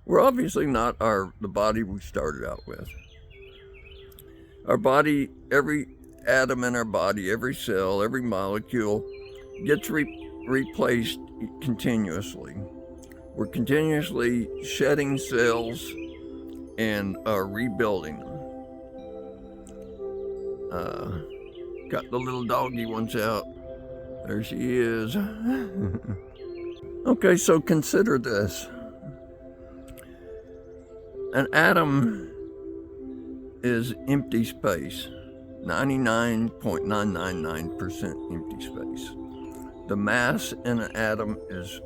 We're obviously not the body we started out with. Our body, every atom in our body, every cell, every molecule gets replaced continuously. We're continuously shedding cells and rebuilding them. Got the little doggy ones out. There she is. Okay, so consider this. An atom is empty space, 99.999% empty space. The mass in an atom is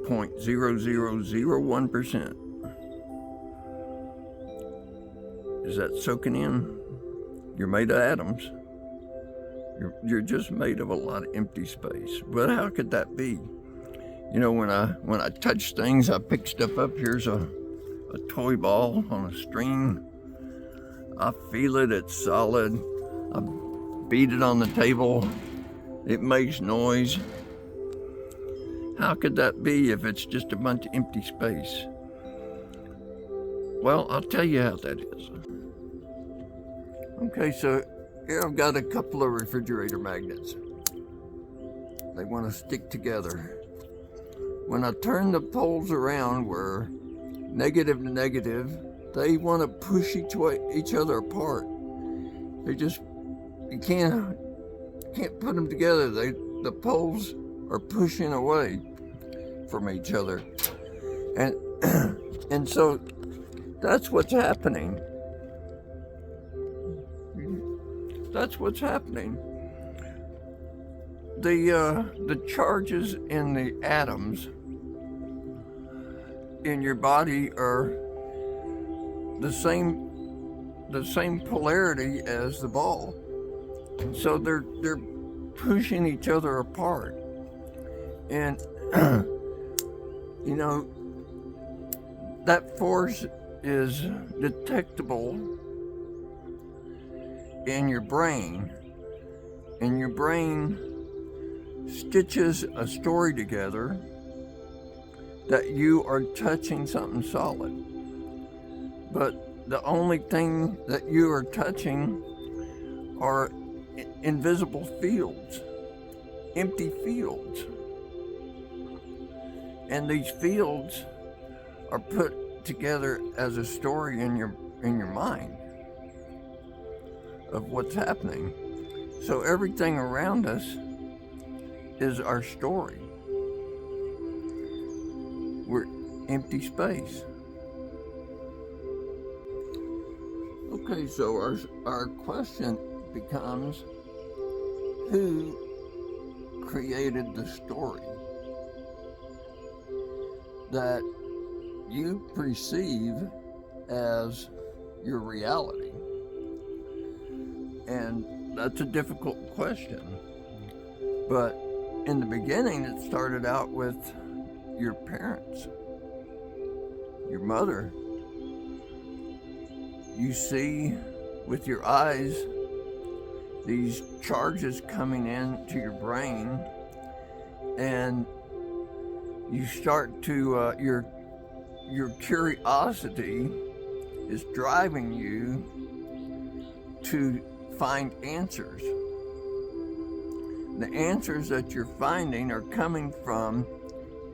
0.0001%. Is that soaking in? You're made of atoms. You're just made of a lot of empty space. But how could that be? You know, when I touch things, I pick stuff up. Here's a toy ball on a string. I feel it, it's solid. I beat it on the table. It makes noise. How could that be if it's just a bunch of empty space? Well, I'll tell you how that is. Okay, so here I've got a couple of refrigerator magnets. They want to stick together. When I turn the poles around where negative to negative, they want to push each other apart. You can't put them together. The poles are pushing away from each other, and so that's what's happening. That's what's happening. The charges in the atoms in your body are the same polarity as the ball, so they're pushing each other apart, and you know that force is detectable in your brain, and your brain stitches a story together that you are touching something solid. But the only thing that you are touching are invisible fields, empty fields. And these fields are put together as a story in your mind of what's happening. So everything around us is our story. We're empty space. Okay, so our question becomes, who created the story that you perceive as your reality? And that's a difficult question. But in the beginning, it started out with your parents, your mother. You see with your eyes these charges coming into your brain, and you start to your curiosity is driving you to find answers. The answers that you're finding are coming from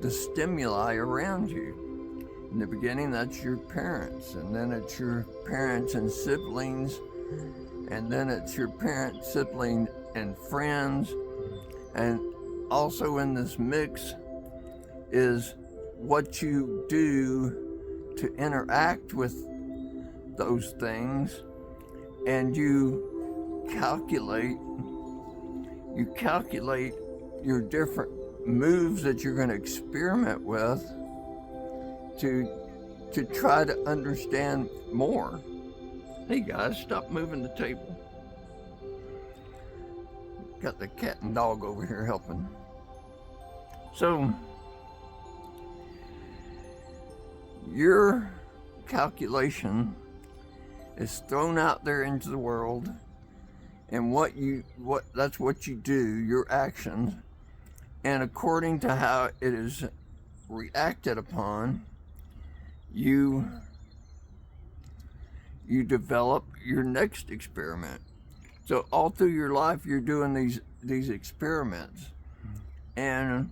the stimuli around you. In the beginning, that's your parents, and then it's your parents and siblings, and then it's your parents, sibling, and friends. And also in this mix is what you do to interact with those things, and you calculate your different moves that you're going to experiment with to try to understand more. Hey guys, stop moving the table. Got the cat and dog over here helping. So your calculation is thrown out there into the world, and that's what you do, your actions, and according to how it is reacted upon, you develop your next experiment. So all through your life, you're doing these experiments, and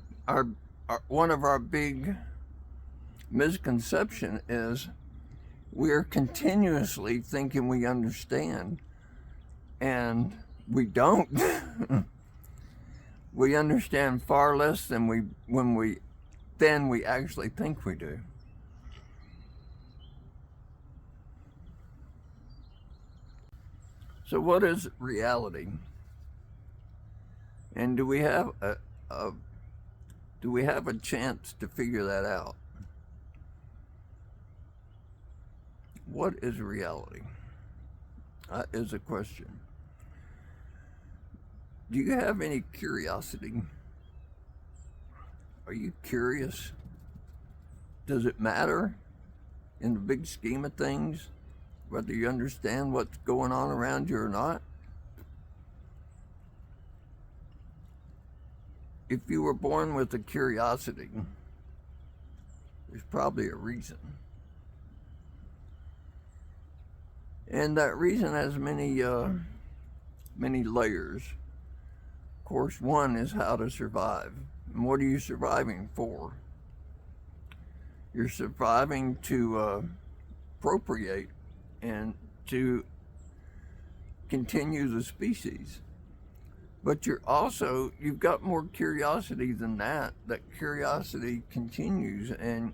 one of our big misconception is we're continuously thinking we understand, and we don't. We understand far less than we actually think we do. So what is reality? And do we have a chance to figure that out? What is reality? That is a question. Do you have any curiosity? Are you curious? Does it matter in the big scheme of things whether you understand what's going on around you or not? If you were born with a curiosity, there's probably a reason. And that reason has many layers. Of course, one is how to survive. And what are you surviving for? You're surviving to procreate and to continue the species. But you've got more curiosity than that. That curiosity continues, and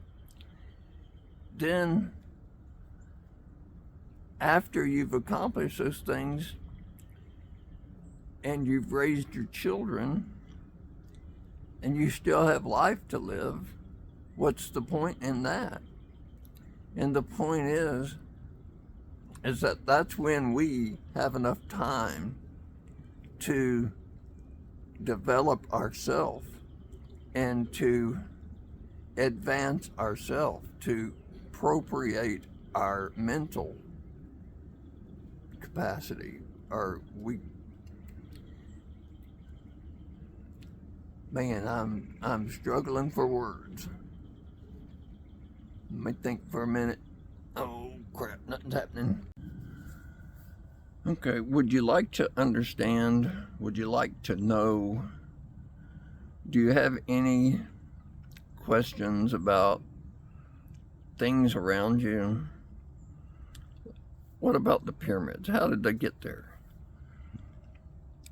then after you've accomplished those things and you've raised your children and you still have life to live, what's the point in that? And the point is that that's when we have enough time to develop ourselves and to advance ourselves, to procreate our mental capacity. I'm struggling for words. Let me think for a minute. Oh crap, nothing's happening. Okay, would you like to understand? Would you like to know? Do you have any questions about things around you? What about the pyramids? How did they get there?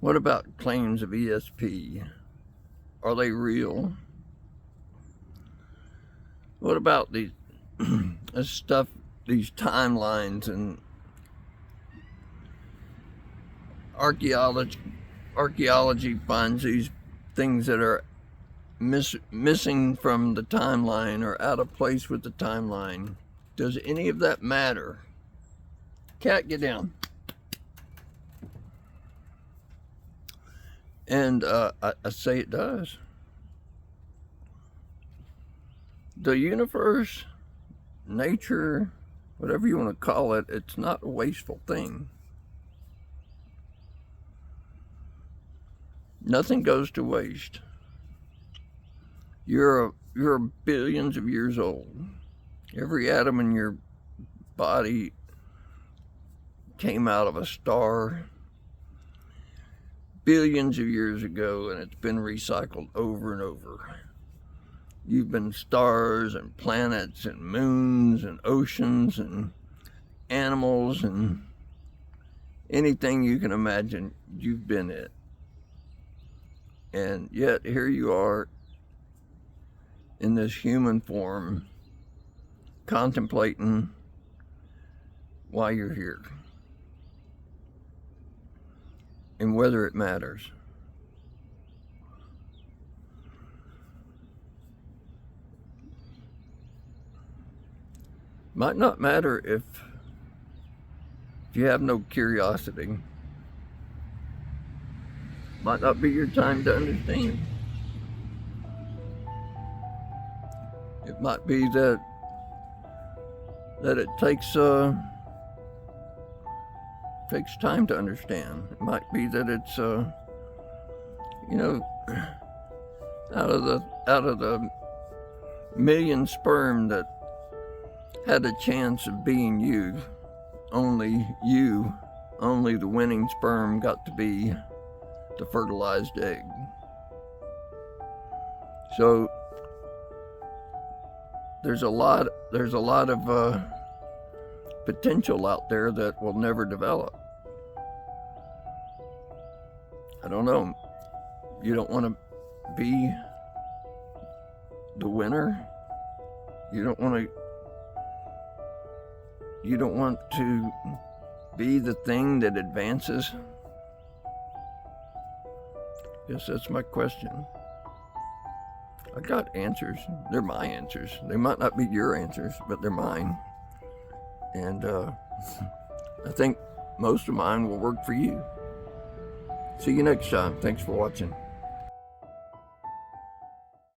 What about claims of ESP? Are they real? What about these stuff, these timelines, and archaeology finds these things that are missing from the timeline or out of place with the timeline. Does any of that matter? Cat, get down. And I say it does. The universe, nature, whatever you want to call it, it's not a wasteful thing. Nothing goes to waste. You're billions of years old. Every atom in your body came out of a star billions of years ago, and it's been recycled over and over. You've been stars and planets and moons and oceans and animals and anything you can imagine, you've been it. And yet here you are in this human form, contemplating why you're here and whether it matters. Might not matter if you have no curiosity. Might not be your time to understand. It might be that it takes time to understand. It might be that it's out of the million sperm that had a chance of being you, only the winning sperm got to be the fertilized egg. So there's a lot of potential out there that will never develop. I don't know. You don't want to be the winner. You don't want to be the thing that advances. Guess that's my question. I got answers. They're my answers. They might not be your answers, but they're mine. And I think most of mine will work for you. See you next time. Thanks for watching.